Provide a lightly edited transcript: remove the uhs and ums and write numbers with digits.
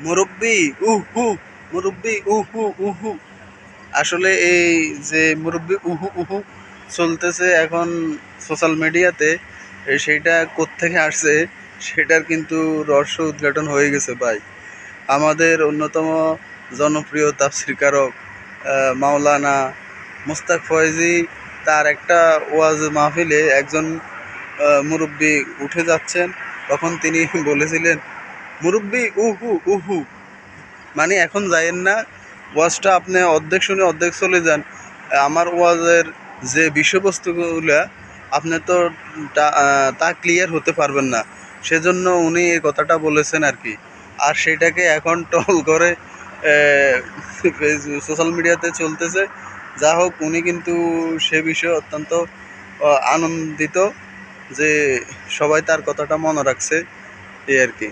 মুরব্বি উহু, মুরব্বি উহু উহু। আসলে এই যে মুরব্বি উহু উহু চলতেছে এখন সোশ্যাল মিডিয়াতে, সেইটা কোত্থেকে আসছে সেটার কিন্তু রহস্য উদ্ঘাটন হয়ে গেছে ভাই। আমাদের অন্যতম জনপ্রিয় তাফসীরকারক মাওলানা মুস্তাক ফয়েজি, তার একটা ওয়াজ মাহফিলে একজন মুরব্বি উঠে যাচ্ছেন, তখন তিনি বলেছিলেন, মুরব্বি উহু উহু, মানে এখন যায়েন না, ওয়াজটা আপনি অর্ধেক শুনে অর্ধেক চলে যান। আমার ওয়াজের যে বিষয়বস্তুগুলো আপনি তো তা ক্লিয়ার হতে পারবেন না, সেজন্য উনি এই কথাটা বলেছেন আর কি। আর সেটাকে এখন ট্রল করে সোশ্যাল মিডিয়াতে চলতেছে। যা হোক, উনি কিন্তু সে বিষয়ে অত্যন্ত আনন্দিত যে সবাই তার কথাটা মনে রাখছে, এই আর কি।